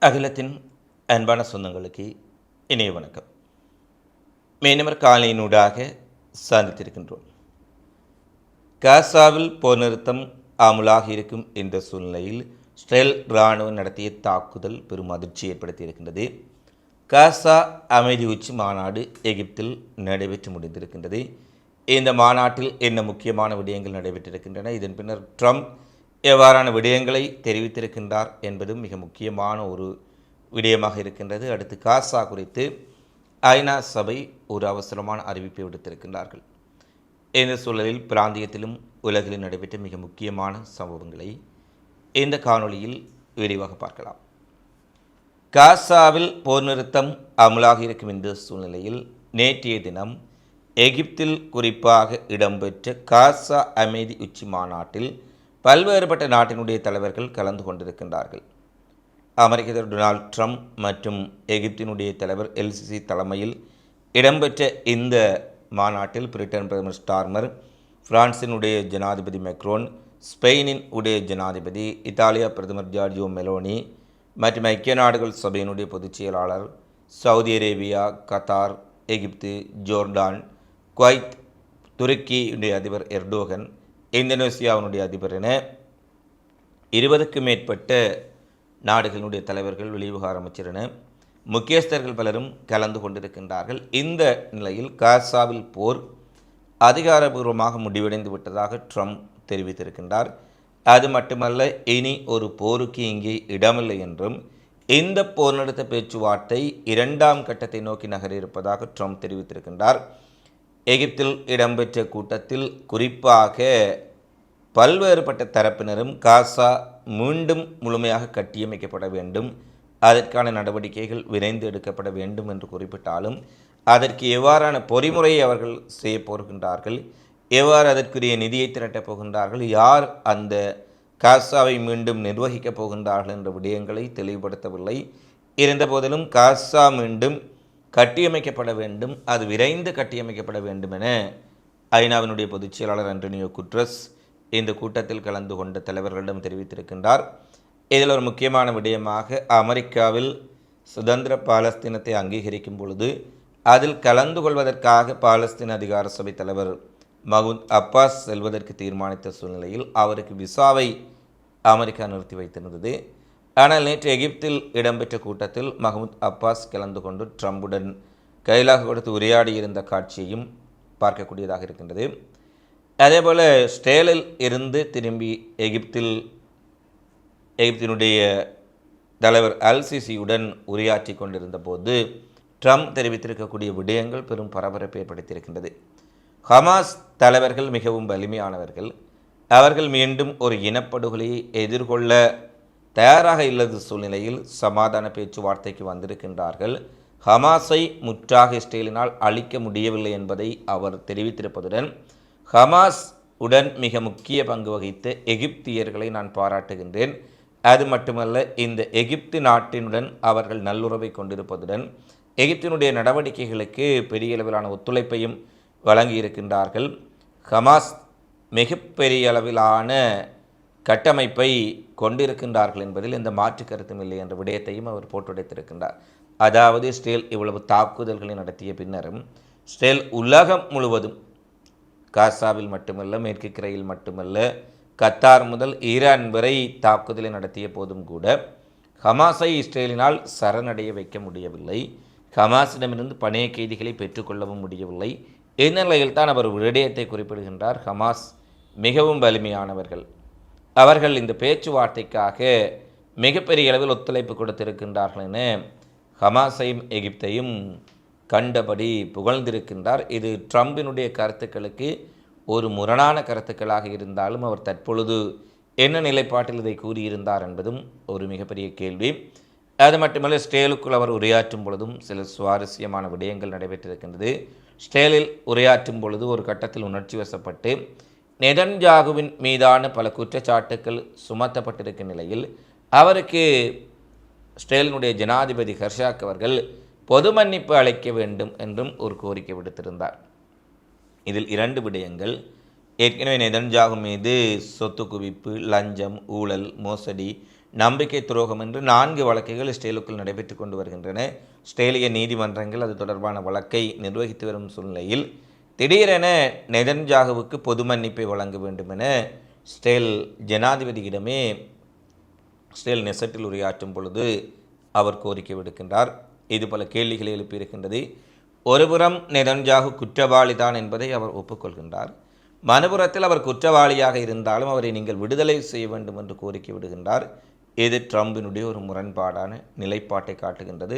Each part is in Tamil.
அகிலத்தின் அன்பான சொந்தங்களுக்கு இணைய வணக்கம். மீனவர் காலையினூடாக சந்தித்திருக்கின்றோம். காசாவில் போர் நிறுத்தம் அமுலாக இருக்கும் என்ற சூழ்நிலையில் இஸ்ரேல் இராணுவம் நடத்திய தாக்குதல் பெரும் அதிர்ச்சி ஏற்படுத்தியிருக்கின்றது. காசா அமைதி உச்சி மாநாடு எகிப்தில் நடைபெற்று முடிந்திருக்கின்றது. இந்த மாநாட்டில் என்ன முக்கியமான விடயங்கள் நடைபெற்றிருக்கின்றன, இதன் பின்னர் ட்ரம்ப் எவ்வாறான விடயங்களை தெரிவித்திருக்கின்றார் என்பதும் மிக முக்கியமான ஒரு விடயமாக இருக்கின்றது. அடுத்து காசா குறித்து ஐநா சபை ஒரு அவசரமான அறிவிப்பை விடுத்திருக்கின்றார்கள். இந்த சூழலில் பிராந்தியத்திலும் உலகிலும் நடைபெற்ற மிக முக்கியமான சம்பவங்களை இந்த காணொளியில் விரிவாக பார்க்கலாம். காசாவில் போர் நிறுத்தம் அமலாக இருக்கும் இந்த சூழ்நிலையில் நேற்றைய தினம் எகிப்தில் குறிப்பாக இடம்பெற்ற காசா அமைதி உச்சி மாநாட்டில் பல்வேறுபட்ட நாட்டினுடைய தலைவர்கள் கலந்து கொண்டிருக்கின்றார்கள். அமெரிக்க அதிபர் டொனால்ட் ட்ரம்ப் மற்றும் எகிப்தினுடைய தலைவர் எல்சிசி தலைமையில் இடம்பெற்ற இந்த மாநாட்டில் பிரிட்டன் பிரதமர் ஸ்டார்மர், பிரான்சினுடைய ஜனாதிபதி மெக்ரோன், ஸ்பெயினின் உடைய ஜனாதிபதி, இத்தாலியா பிரதமர் ஜார்ஜியோ மெலோனி மற்றும் ஐக்கிய நாடுகள் சபையினுடைய பொதுச் செயலாளர், சவுதி அரேபியா, கத்தார், எகிப்து, ஜோர்டான், குவைத், துருக்கியுடைய அதிபர் எர்டோகன், இந்தோனேசியாவினுடைய அதிபர் என 20க்கும் மேற்பட்ட நாடுகளுடைய தலைவர்கள், வெளிவிவகார அமைச்சர் என முக்கியஸ்தர்கள் பலரும் கலந்து கொண்டிருக்கின்றார்கள். இந்த நிலையில் காசாவில் போர் அதிகாரபூர்வமாக முடிவடைந்து விட்டதாக ட்ரம்ப் தெரிவித்திருக்கின்றார். அது மட்டுமல்ல, இனி ஒரு போருக்கு இங்கே இடமில்லை என்றும் இந்த போர் நிறுத்த பேச்சுவார்த்தை 2ஆம் கட்டத்தை நோக்கி நகர இருப்பதாக ட்ரம்ப் தெரிவித்திருக்கின்றார். எகிப்தில் இடம்பெற்ற கூட்டத்தில் குறிப்பாக பல்வேறுபட்ட தரப்பினரும் காசா மீண்டும் முழுமையாக கட்டியமைக்கப்பட வேண்டும், அதற்கான நடவடிக்கைகள் விரைந்து எடுக்கப்பட வேண்டும் என்று குறிப்பிட்டாலும் அதற்கு எவ்வாறான பொறிமுறையை அவர்கள் செய்ய போகின்றார்கள், எவ்வாறு அதற்குரிய நிதியை திரட்டப் போகின்றார்கள், யார் அந்த காசாவை மீண்டும் நிர்வகிக்கப் போகின்றார்கள் என்ற விடயங்களை தெளிவுபடுத்தவில்லை. இருந்தபோதிலும் காசா மீண்டும் கட்டியமைக்கப்பட வேண்டும், அது விரைந்து கட்டியமைக்கப்பட வேண்டும் என ஐநாவினுடைய பொதுச் செயலாளர் அன்டோனியோ குட்ரஸ் இந்த கூட்டத்தில் கலந்து கொண்ட தலைவர்களிடம் தெரிவித்திருக்கின்றார். இதில் ஒரு முக்கியமான விடயமாக அமெரிக்காவில் சுதந்திர பாலஸ்தீனத்தை அங்கீகரிக்கும் பொழுது அதில் கலந்து கொள்வதற்காக பாலஸ்தீன அதிகார சபை தலைவர் மஹ்மூத் அப்பாஸ் செல்வதற்கு தீர்மானித்த சூழ்நிலையில் அவருக்கு விசாவை அமெரிக்கா நிறுத்தி வைத்திருந்தது. ஆனால் நேற்று எகிப்தில் இடம்பெற்ற கூட்டத்தில் மஹ்மூத் அப்பாஸ் கலந்து கொண்டு ட்ரம்புடன் கையிலாக கொடுத்து உரையாடியிருந்த காட்சியையும் பார்க்கக்கூடியதாக இருக்கின்றது. அதேபோல் இஸ்ரேலில் இருந்து திரும்பி எகிப்தினுடைய தலைவர் அல்சிசியுடன் உரையாற்றி கொண்டிருந்த போது ட்ரம்ப் தெரிவித்திருக்கக்கூடிய விடயங்கள் பெரும் பரபரப்பை ஏற்படுத்தியிருக்கின்றது. ஹமாஸ் தலைவர்கள் மிகவும் வலிமையானவர்கள், அவர்கள் மீண்டும் ஒரு இனப்படுகொலையை எதிர்கொள்ள தயாராக இல்லாத சூழ்நிலையில் சமாதான பேச்சுவார்த்தைக்கு வந்திருக்கின்றார்கள். ஹமாஸை முற்றாக இஸ்ரேலினால் அழிக்க முடியவில்லை என்பதை அவர் தெரிவித்திருப்பதுடன் ஹமாஸ் உடன் மிக முக்கிய பங்கு வகித்த எகிப்தியர்களை நான் பாராட்டுகின்றேன். அது மட்டுமல்ல, இந்த எகிப்து நாட்டினுடன் அவர்கள் நல்லுறவை கொண்டிருப்பதுடன் எகிப்தினுடைய நடவடிக்கைகளுக்கு பெரிய அளவிலான ஒத்துழைப்பையும் வழங்கியிருக்கின்றார்கள். ஹமாஸ் மிகப்பெரிய அளவிலான கட்டமைப்பை கொண்டிருக்கின்றார்கள் என்பதில் எந்த மாற்று கருத்தும் இல்லை என்ற விடயத்தையும் அவர் போட்டுடைத்திருக்கின்றார். அதாவது இஸ்ரேல் இவ்வளவு தாக்குதல்களை நடத்திய பின்னரும் இஸ்ரேல் உலகம் முழுவதும், காசாவில் மட்டுமல்ல, மேற்கு கரையில் மட்டுமல்ல, கத்தார் முதல் ஈரான் வரை தாக்குதலை நடத்திய போதும் கூட ஹமாஸை இஸ்ரேலினால் சரணடைய வைக்க முடியவில்லை, ஹமாஸிடமிருந்து பணைய கைதிகளை பெற்றுக்கொள்ளவும் முடியவில்லை. இந்நிலையில் தான் அவர் விடயத்தை குறிப்பிடுகின்றார். ஹமாஸ் மிகவும் வலிமையானவர்கள், அவர்கள் இந்த பேச்சுவார்த்தைக்காக மிகப்பெரிய அளவில் ஒத்துழைப்பு கொடுத்திருக்கின்றார்கள் என ஹமாஸையும் எகிப்தையும் கண்டபடி புகழ்ந்திருக்கின்றார். இது ட்ரம்பினுடைய கருத்துக்களுக்கு ஒரு முரணான கருத்துக்களாக இருந்தாலும் அவர் தற்பொழுது என்ன நிலைப்பாட்டில் இதை கூறியிருந்தார் என்பதும் ஒரு மிகப்பெரிய கேள்வி. அது மட்டுமல்ல, இஸ்ரேலுக்குள் அவர் உரையாற்றும் பொழுதும் சில சுவாரஸ்யமான விடயங்கள் நடைபெற்றிருக்கின்றது. இஸ்ரேலில் உரையாற்றும் பொழுது ஒரு கட்டத்தில் உணர்ச்சி வசப்பட்டு நெதன்யாகுவின் மீதான பல குற்றச்சாட்டுக்கள் சுமத்தப்பட்டிருக்கும் நிலையில் அவருக்கு இஸ்ரேலினுடைய ஜனாதிபதி ஹெர்ஷாக் அவர்கள் பொது மன்னிப்பு அளிக்க வேண்டும் என்றும் ஒரு கோரிக்கை விடுத்திருந்தார். இதில் 2 விடயங்கள். ஏற்கனவே நெதன்யாகு மீது சொத்து குவிப்பு, லஞ்சம், ஊழல், மோசடி நம்பிக்கை துரோகம் என்று 4 வழக்குகள் இஸ்ரேலுக்குள் நடைபெற்று கொண்டு வருகின்றன. இஸ்ரேலிய நீதிமன்றங்கள் அது தொடர்பான வழக்கை நிர்வகித்து வரும் சூழ்நிலையில் திடீரென நெதன்யாகுவுக்கு பொது மன்னிப்பை வழங்க வேண்டும் என இஸ்ரேல் ஜனாதிபதியிடமே இஸ்ரேல் நெசட்டில் உரையாற்றும் பொழுது அவர் கோரிக்கை விடுக்கின்றார். இது பல கேள்விகளை எழுப்பியிருக்கின்றது. ஒருபுறம் நெதன்யாகு குற்றவாளி தான் என்பதை அவர் ஒப்புக்கொள்கின்றார். மறுபுறத்தில் அவர் குற்றவாளியாக இருந்தாலும் அவரை நீங்கள் விடுதலை செய்ய வேண்டும் என்று கோரிக்கை விடுகின்றார். இது ட்ரம்பினுடைய ஒரு முரண்பாடான நிலைப்பாட்டை காட்டுகின்றது.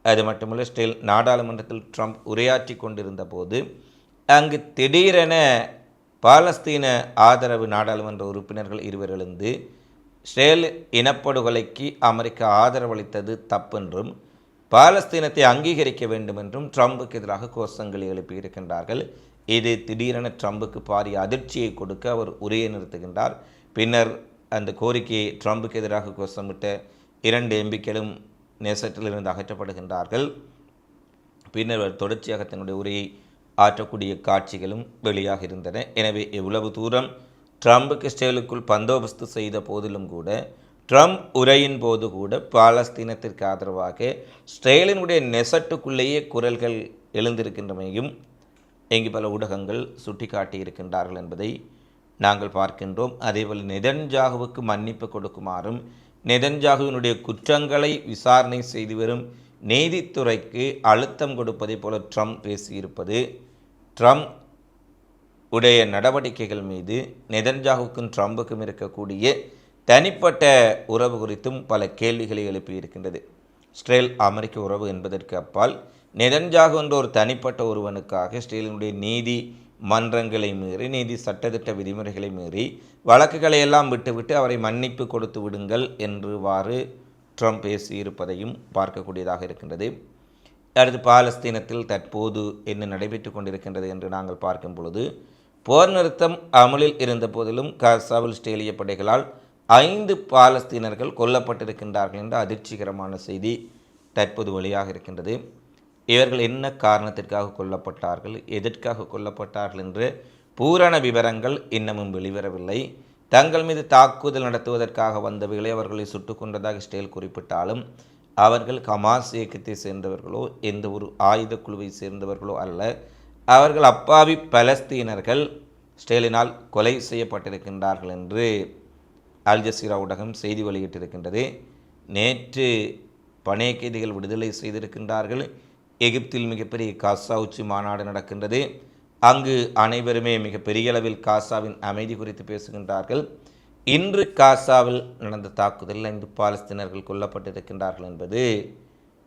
அது மட்டுமல்ல, இஸ்ரேல் நாடாளுமன்றத்தில் ட்ரம்ப் உரையாற்றி கொண்டிருந்த போது அங்கு திடீரென பாலஸ்தீன ஆதரவு நாடாளுமன்ற உறுப்பினர்கள் இருவர் எழுந்து இஸ்ரேல் இனப்படுகொலைக்கு அமெரிக்கா ஆதரவளித்தது தப்பென்றும் பாலஸ்தீனத்தை அங்கீகரிக்க வேண்டும் என்றும் ட்ரம்புக்கு எதிராக கோஷங்களை எழுப்பியிருக்கின்றார்கள். இது திடீரென ட்ரம்புக்கு பாரிய அதிர்ச்சியை கொடுக்க அவர் உரையை நிறுத்துகின்றார். பின்னர் அந்த கோரிக்கையை ட்ரம்புக்கு எதிராக கோஷமிட்ட 2 எம்பிக்களும் நேசத்திலிருந்து அகற்றப்படுகின்றார்கள். பின்னர் அவர் தொடர்ச்சியாக தன்னுடைய உரையை ஆற்றக்கூடிய காட்சிகளும் வெளியாக இருந்தன. எனவே எவ்வளவு தூரம் ட்ரம்புக்கு இஸ்ரேலுக்குள் பந்தோபஸ்து செய்த போதிலும் கூட ட்ரம்ப் உரையின் போது கூட பாலஸ்தீனத்திற்கு ஆதரவாக இஸ்ரேலினுடைய நெசட்டுக்குள்ளேயே குரல்கள் எழுந்திருக்கின்றமையும் இங்கு பல ஊடகங்கள் சுட்டிக்காட்டியிருக்கின்றார்கள் என்பதை நாங்கள் பார்க்கின்றோம். அதேபோல் நெதன்யாகுவுக்கு மன்னிப்பு கொடுக்குமாறும் நெதன்யாகுவினுடைய குற்றங்களை விசாரணை செய்து வரும் நீதித்துறைக்கு அழுத்தம் கொடுப்பதை போல ட்ரம்ப் பேசியிருப்பது ட்ரம்ப் உடைய நடவடிக்கைகள் மீது நெதன்யாகுவுக்கும் ட்ரம்புக்கும் இருக்கக்கூடிய தனிப்பட்ட உறவு குறித்தும் பல கேள்விகளை எழுப்பியிருக்கின்றது. இஸ்ரேல் அமெரிக்க உறவு என்பதற்கு அப்பால் நெதன்யாகு என்ற ஒரு தனிப்பட்ட ஒருவனுக்காக இஸ்ரேலினுடைய நீதி மன்றங்களை மீறி நீதி சட்டத்திட்ட விதிமுறைகளை மீறி வழக்குகளை எல்லாம் விட்டுவிட்டு அவரை மன்னிப்பு கொடுத்து விடுங்கள் என்றுவாறு ட்ரம்ப் பேசியிருப்பதையும் பார்க்கக்கூடியதாக இருக்கின்றது. அடுத்து பாலஸ்தீனத்தில் தற்போது என்ன நடைபெற்று கொண்டிருக்கின்றது என்று நாங்கள் பார்க்கும் பொழுது போர் நிறுத்தம் அமலில் இருந்த போதிலும் காசாவில் இஸ்ரேலிய படைகளால் 5 பாலஸ்தீனர்கள் கொல்லப்பட்டிருக்கின்றார்கள் என்ற அதிர்ச்சிகரமான செய்தி தற்போது வெளியாக இருக்கின்றது. இவர்கள் என்ன காரணத்திற்காக கொல்லப்பட்டார்கள், எதற்காக கொல்லப்பட்டார்கள் என்று பூரண விவரங்கள் இன்னமும் வெளிவரவில்லை. தங்கள் மீது தாக்குதல் நடத்துவதற்காக வந்தவர்களை அவர்களை சுட்டுக் கொண்டதாக இஸ்ரேல் குறிப்பிட்டாலும் அவர்கள் ஹமாஸ் இயக்கத்தை சேர்ந்தவர்களோ எந்த ஒரு ஆயுத குழுவை சேர்ந்தவர்களோ அல்ல. அவர்கள் அப்பாவி பலஸ்தீனர்கள் இஸ்ரேலினால் கொலை செய்யப்பட்டிருக்கின்றார்கள் என்று அல் ஜசீரா ஊடகம் செய்தி வெளியிட்டிருக்கின்றது. நேற்று பணைய கைதிகள் விடுதலை செய்திருக்கின்றார்கள். எகிப்தில் மிகப்பெரிய காசா உச்சி மாநாடு நடக்கின்றது. அங்கு அனைவருமே மிக பெரிய அளவில் காசாவின் அமைதி குறித்து பேசுகின்றார்கள். இன்று காசாவில் நடந்த தாக்குதலில் 5 பாலஸ்தீனர்கள் கொல்லப்பட்டிருக்கின்றார்கள் என்பது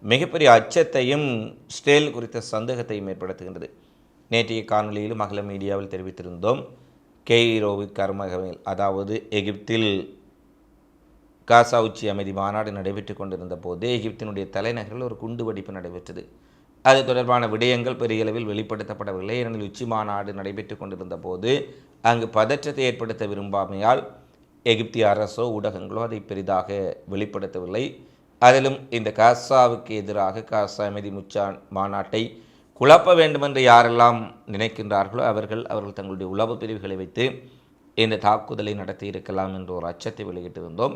மிகப்பெரிய அச்சத்தையும் இஸ்ரேல் குறித்த சந்தேகத்தையும் ஏற்படுத்துகின்றது. நேற்றைய காணொலியிலும் அகல மீடியாவில் தெரிவித்திருந்தோம். கெய்ரோவுக்கு அருமகமையில், அதாவது எகிப்தில் காசா உச்சி அமைதி மாநாடு நடைபெற்று கொண்டிருந்த போது எகிப்தினுடைய தலைநகரில் ஒரு குண்டுவெடிப்பு நடைபெற்றது. அது தொடர்பான விடயங்கள் பெரிய அளவில் வெளிப்படுத்தப்படவில்லை. ஏனெனில் உச்சி மாநாடு நடைபெற்று கொண்டிருந்த போது அங்கு பதற்றத்தை ஏற்படுத்த விரும்பாமையால் எகிப்திய அரசோ ஊடகங்களோ அதை பெரிதாக வெளிப்படுத்தவில்லை. அதிலும் இந்த காசாவுக்கு எதிராக காசா அமைதி மாநாட்டை குழப்ப வேண்டுமென்று யாரெல்லாம் நினைக்கின்றார்களோ அவர்கள் தங்களுடைய உளவு பிரிவுகளை வைத்து இந்த தாக்குதலை நடத்தி இருக்கலாம் என்ற ஒரு அச்சத்தை வெளியிட்டிருந்தோம்.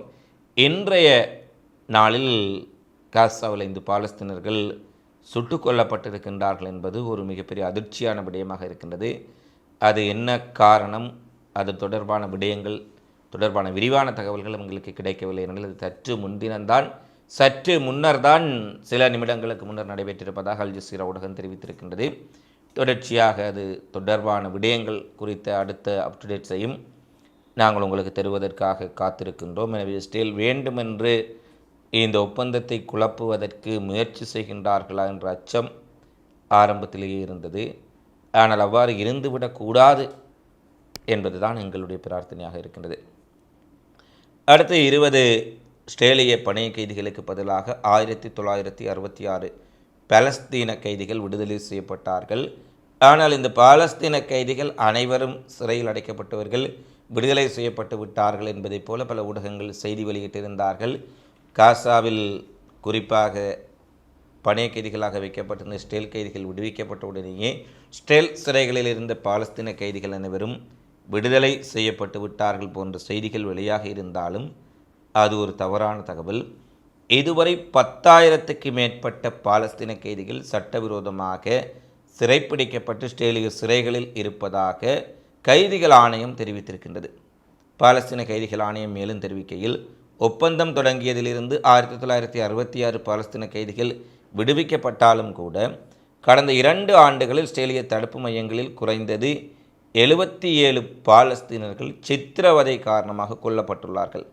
இன்றைய நாளில் காசாவில் 5 பாலஸ்தீனர்கள் சுட்டுக் கொல்லப்பட்டிருக்கின்றார்கள் என்பது ஒரு மிகப்பெரிய அதிர்ச்சியான விடயமாக இருக்கின்றது. அது என்ன காரணம், அது தொடர்பான விடயங்கள் தொடர்பான விரிவான தகவல்கள் உங்களுக்கு கிடைக்கவில்லை. எனில் அது சற்று முன்னர் தான் சில நிமிடங்களுக்கு முன்னர் நடைபெற்றிருப்பதாக அல் ஜசீரா ஊடகம் தெரிவித்திருக்கின்றது. தொடர்ச்சியாக அது தொடர்பான விடயங்கள் குறித்த அடுத்த அப்டேட்ஸையும் நாங்கள் உங்களுக்கு தருவதற்காக காத்திருக்கின்றோம். எனவே இஸ்ரேல் வேண்டுமென்று இந்த ஒப்பந்தத்தை குழப்புவதற்கு முயற்சி செய்கின்றார்களா என்ற அச்சம் ஆரம்பத்திலேயே இருந்தது. ஆனால் அவ்வாறு இருந்துவிடக்கூடாது என்பதுதான் எங்களுடைய பிரார்த்தனையாக இருக்கின்றது. அடுத்து 20 இஸ்ரேலிய பணைய கைதிகளுக்கு பதிலாக 1966 பாலஸ்தீன கைதிகள் விடுதலை செய்யப்பட்டார்கள். ஆனால் இந்த பாலஸ்தீன கைதிகள் அனைவரும் சிறையில் அடைக்கப்பட்டவர்கள் விடுதலை செய்யப்பட்டு விட்டார்கள் என்பதைப் போல பல ஊடகங்கள் செய்தி வெளியிட்டிருந்தார்கள். காசாவில் குறிப்பாக பணைய கைதிகளாக வைக்கப்பட்டிருந்த இஸ்ரேல் கைதிகள் விடுவிக்கப்பட்ட உடனேயே இஸ்ரேல் சிறைகளில் இருந்த பாலஸ்தீன கைதிகள் அனைவரும் விடுதலை செய்யப்பட்டு விட்டார்கள் போன்ற செய்திகள் வெளியாக இருந்தாலும் அது ஒரு தவறான தகவல். இதுவரை 10,000க்கு மேற்பட்ட பாலஸ்தீன கைதிகள் சட்டவிரோதமாக சிறைப்பிடிக்கப்பட்டு இஸ்ரேலிய சிறைகளில் இருப்பதாக கைதிகள் ஆணையம் தெரிவித்திருக்கின்றது. பாலஸ்தீன கைதிகள் ஆணையம் மேலும் தெரிவிக்கையில், ஒப்பந்தம் தொடங்கியதிலிருந்து 1966 பாலஸ்தீன கைதிகள் விடுவிக்கப்பட்டாலும் கூட கடந்த 2 ஆண்டுகளில் இஸ்ரேலிய தடுப்பு மையங்களில் குறைந்தது 77 பாலஸ்தீனர்கள் சித்திரவதை காரணமாக கொல்லப்பட்டுள்ளார்கள்.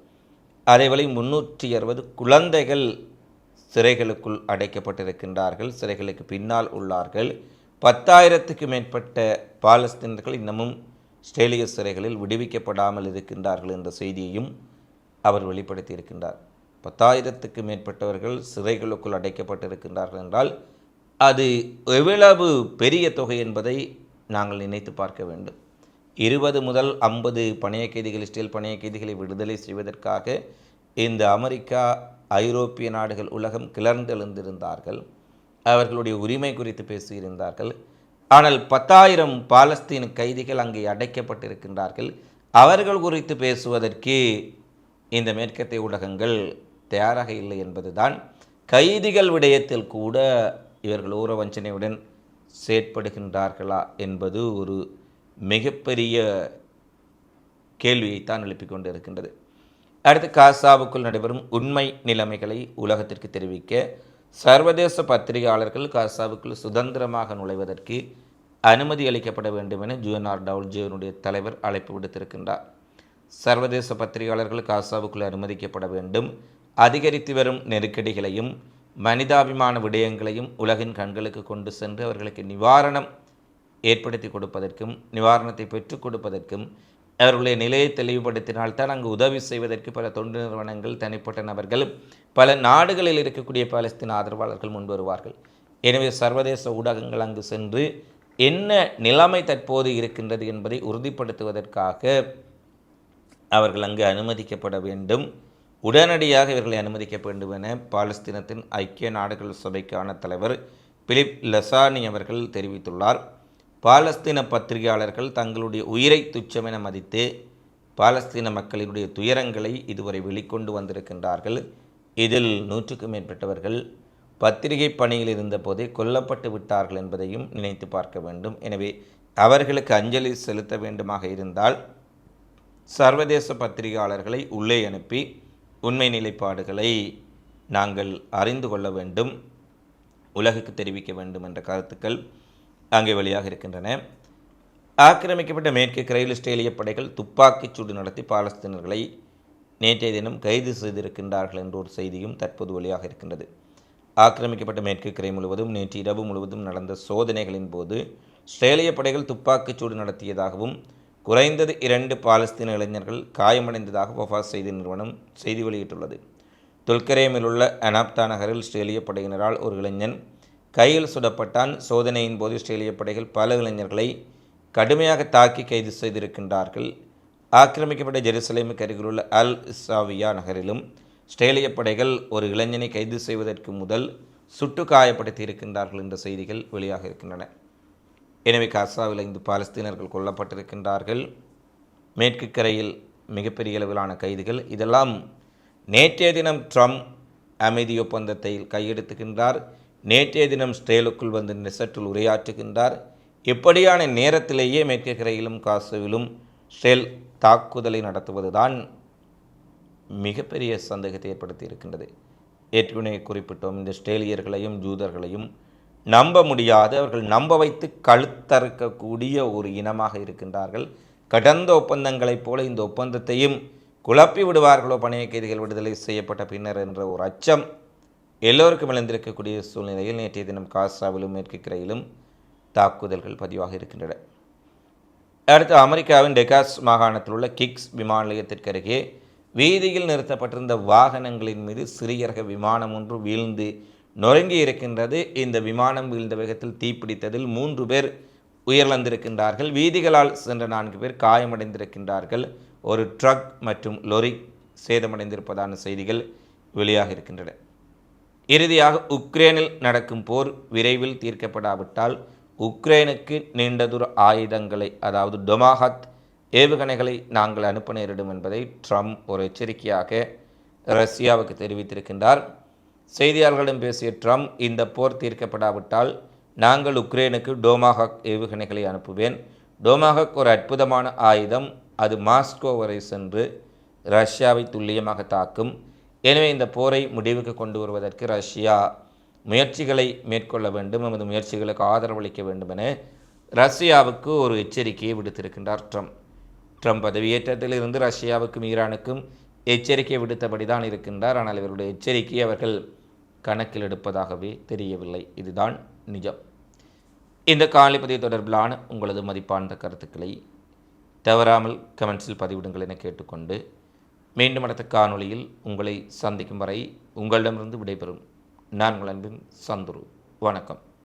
அதேவேளை 360 குழந்தைகள் சிறைகளுக்குள் அடைக்கப்பட்டிருக்கின்றார்கள், சிறைகளுக்கு பின்னால் உள்ளார்கள். 10,000க்கு மேற்பட்ட பாலஸ்தீனர்கள் இன்னமும் இஸ்ரேலிய சிறைகளில் விடுவிக்கப்படாமல் இருக்கின்றார்கள் என்ற செய்தியையும் அவர் வெளிப்படுத்தியிருக்கின்றார். 10,000க்கு மேற்பட்டவர்கள் சிறைகளுக்குள் அடைக்கப்பட்டிருக்கின்றார்கள் என்றால் அது எவ்வளவு பெரிய தொகை என்பதை நாங்கள் நினைத்து பார்க்க வேண்டும். 20 முதல் 50 பணைய கைதிகள், இஸ்ரேல் பணைய கைதிகளை விடுதலை செய்வதற்காக இந்த அமெரிக்கா, ஐரோப்பிய நாடுகள், உலகம் கிளர்ந்தெழுந்திருந்தார்கள். அவர்களுடைய உரிமை குறித்து பேசியிருந்தார்கள். ஆனால் 10,000 பாலஸ்தீன கைதிகள் அங்கே அடைக்கப்பட்டிருக்கின்றார்கள். அவர்கள் குறித்து பேசுவதற்கு இந்த மேற்கத்திய ஊடகங்கள் தயாராக இல்லை என்பதுதான். கைதிகள் விடயத்தில் கூட இவர்கள் ஊர வஞ்சனையுடன் செயற்படுகின்றார்களா என்பது ஒரு மிகப்பெரிய கேள்வியைத்தான் எழுப்பிக் கொண்டு இருக்கின்றது. அடுத்து, காசாவுக்குள் நடைபெறும் உண்மை நிலைமைகளை உலகத்திற்கு தெரிவிக்க சர்வதேச பத்திரிகையாளர்கள் காசாவுக்குள் சுதந்திரமாக நுழைவதற்கு அனுமதி அளிக்கப்பட வேண்டும் என UNRWA தலைவர் அழைப்பு விடுத்திருக்கின்றார். சர்வதேச பத்திரிகையாளர்கள் காசாவுக்குள் அனுமதிக்கப்பட வேண்டும், அதிகரித்து வரும் நெருக்கடிகளையும் மனிதாபிமான விடயங்களையும் உலகின் கண்களுக்கு கொண்டு சென்று அவர்களுக்கு நிவாரணம் ஏற்படுத்தி கொடுப்பதற்கும் நிவாரணத்தை பெற்றுக் கொடுப்பதற்கும் அவர்களுடைய நிலையை தெளிவுபடுத்தினால்தான் அங்கு உதவி செய்வதற்கு பல தொண்டு நிறுவனங்கள், தனிப்பட்ட நபர்கள், பல நாடுகளில் இருக்கக்கூடிய பாலஸ்தீன ஆதரவாளர்கள் முன்வருவார்கள். எனவே சர்வதேச ஊடகங்கள் அங்கு சென்று என்ன நிலைமை தற்போது இருக்கின்றது என்பதை உறுதிப்படுத்துவதற்காக அவர்கள் அங்கு அனுமதிக்கப்பட வேண்டும். உடனடியாக இவர்களை அனுமதிக்க வேண்டும் என பாலஸ்தீனத்தின் ஐக்கிய நாடுகள் சபைக்கான தலைவர் பிலிப் லசானி அவர்கள் தெரிவித்துள்ளார். பாலஸ்தீன பத்திரிகையாளர்கள் தங்களுடைய உயிரை துச்சமென மதித்து பாலஸ்தீன மக்களினுடைய துயரங்களை இதுவரை வெளிக்கொண்டு வந்திருக்கின்றார்கள். இதில் 100க்கும் மேற்பட்டவர்கள் பத்திரிகை பணியில் இருந்தபோதே கொல்லப்பட்டு விட்டார்கள் என்பதையும் நினைத்து பார்க்க வேண்டும். எனவே அவர்களுக்கு அஞ்சலி செலுத்த வேண்டுமாக இருந்தால் சர்வதேச பத்திரிகையாளர்களை உள்ளே அனுப்பி உண்மை நிலைப்பாடுகளை நாங்கள் அறிந்து கொள்ள வேண்டும், உலகுக்கு தெரிவிக்க வேண்டும் என்ற கருத்துக்கள் அங்கே வெளியாக இருக்கின்றன. ஆக்கிரமிக்கப்பட்ட மேற்கு கரையில் இஸ்ரேலிய படைகள் துப்பாக்கிச் சூடு நடத்தி பாலஸ்தீனர்களை நேற்றைய தினம் கைது செய்திருக்கின்றார்கள் என்ற ஒரு செய்தியும் தற்போது வெளியாக இருக்கின்றது. ஆக்கிரமிக்கப்பட்ட மேற்கு கரை முழுவதும் நேற்று இரவு முழுவதும் நடந்த சோதனைகளின் போது இஸ்ரேலிய படைகள் துப்பாக்கிச் சூடு நடத்தியதாகவும் குறைந்தது 2 பாலஸ்தீன இளைஞர்கள் காயமடைந்ததாக வஃபாஸ் செய்தி நிறுவனம் செய்தி வெளியிட்டுள்ளது. துல்கரேமில் உள்ள அனாப்தா நகரில் இஸ்ரேலிய படையினரால் ஒரு இளைஞன் கையில் சுடப்பட்டான். சோதனையின் போது இஸ்ரேலிய படைகள் பல இளைஞர்களை கடுமையாக தாக்கி கைது செய்திருக்கின்றார்கள். ஆக்கிரமிக்கப்பட்ட ஜெருசலேமுக்கு அருகிலுள்ள அல் இஸ்ஸாவியா நகரிலும் இஸ்ரேலிய படைகள் ஒரு இளைஞனை கைது செய்வதற்கு முதல் சுட்டு காயப்படுத்தி இருக்கின்றார்கள் என்ற செய்திகள் வெளியாக இருக்கின்றன. எனவே காசாவில் 5 பாலஸ்தீனர்கள் கொல்லப்பட்டிருக்கின்றார்கள். மேற்கு கரையில் மிகப்பெரிய அளவிலான கைதிகள். இதெல்லாம் நேற்றைய தினம் ட்ரம்ப் அமைதி ஒப்பந்தத்தை கையெழுத்துகின்றார். நேற்றைய தினம் இஸ்ரேலுக்குள் வந்து நெசட்டில் உரையாற்றுகின்றார். இப்படியான நேரத்திலேயே மேற்கு கரையிலும் காசாவிலும் இஸ்ரேல் தாக்குதலை நடத்துவதுதான் மிகப்பெரிய சந்தேகத்தை ஏற்படுத்தி இருக்கின்றது. ஏற்கனவே குறிப்பிட்டோம், இந்த இஸ்ரேலியர்களையும் ஜூதர்களையும் நம்ப முடியாது, அவர்கள் நம்ப வைத்து கழுத்தறுக்கக்கூடிய ஒரு இனமாக இருக்கின்றார்கள். கடந்த ஒப்பந்தங்களைப் போல இந்த ஒப்பந்தத்தையும் குழப்பி விடுவார்களோ பணைய கைதிகள் விடுதலை செய்யப்பட்ட பின்னர் என்ற ஒரு அச்சம் எல்லோருக்கும் இழந்திருக்கக்கூடிய சூழ்நிலையில் நேற்றைய தினம் காசாவிலும் மேற்கு கரையிலும் தாக்குதல்கள் பதிவாக இருக்கின்றன. அடுத்து, அமெரிக்காவின் டெகாஸ் மாகாணத்தில் உள்ள கிக்ஸ் விமான நிலையத்திற்கு அருகே வீதியில் நிறுத்தப்பட்டிருந்த வாகனங்களின் மீது சிறிய ரக விமானம் ஒன்று வீழ்ந்து நொறுங்கி இருக்கின்றது. இந்த விமானம் வீழ்ந்த வேகத்தில் தீப்பிடித்ததில் 3 பேர் உயிரிழந்திருக்கின்றார்கள். வீதிகளால் சென்ற 4 பேர் காயமடைந்திருக்கின்றார்கள். ஒரு ட்ரக் மற்றும் லொரி சேதமடைந்திருப்பதான செய்திகள் வெளியாக இருக்கின்றன. இறுதியாக, உக்ரைனில் நடக்கும் போர் விரைவில் தீர்க்கப்படாவிட்டால் உக்ரைனுக்கு நீண்ட தூர ஆயுதங்களை, அதாவது டொமாஹத் ஏவுகணைகளை நாங்கள் அனுப்ப நேரிடும் என்பதை ட்ரம்ப் ஒரு எச்சரிக்கையாக ரஷ்யாவுக்கு தெரிவித்திருக்கின்றார். செய்தியாளர்களிடம் பேசிய ட்ரம்ப், இந்த போர் தீர்க்கப்படாவிட்டால் நாங்கள் உக்ரைனுக்கு டோமாஹாக் ஏவுகணைகளை அனுப்புவேன். டோமாஹாக் ஒரு அற்புதமான ஆயுதம். அது மாஸ்கோ வரை சென்று ரஷ்யாவை துல்லியமாக தாக்கும். எனவே இந்த போரை முடிவுக்கு கொண்டு வருவதற்கு ரஷ்யா முயற்சிகளை மேற்கொள்ள வேண்டும், நமது முயற்சிகளுக்கு ஆதரவளிக்க வேண்டும் என ரஷ்யாவுக்கு ஒரு எச்சரிக்கையை விடுத்திருக்கின்றார் ட்ரம்ப். ட்ரம்ப் பதவியேற்றத்திலிருந்து ரஷ்யாவுக்கும் ஈரானுக்கும் எச்சரிக்கை விடுத்தபடி தான் இருக்கின்றார். ஆனால் இவருடைய எச்சரிக்கையை அவர்கள் கணக்கில் எடுப்பதாகவே தெரியவில்லை. இதுதான் நிஜம். இந்த காலைப்பதிவு தொடர்பிலான உங்களது மதிப்பான கருத்துக்களை தவறாமல் கமெண்ட்ஸில் பதிவிடுங்கள் என கேட்டுக்கொண்டு மீண்டும் அடுத்த காணொளியில் உங்களை சந்திக்கும் வரை உங்களிடமிருந்து விடைபெறும் நான் உங்கள் அன்பின் சந்துரு. வணக்கம்.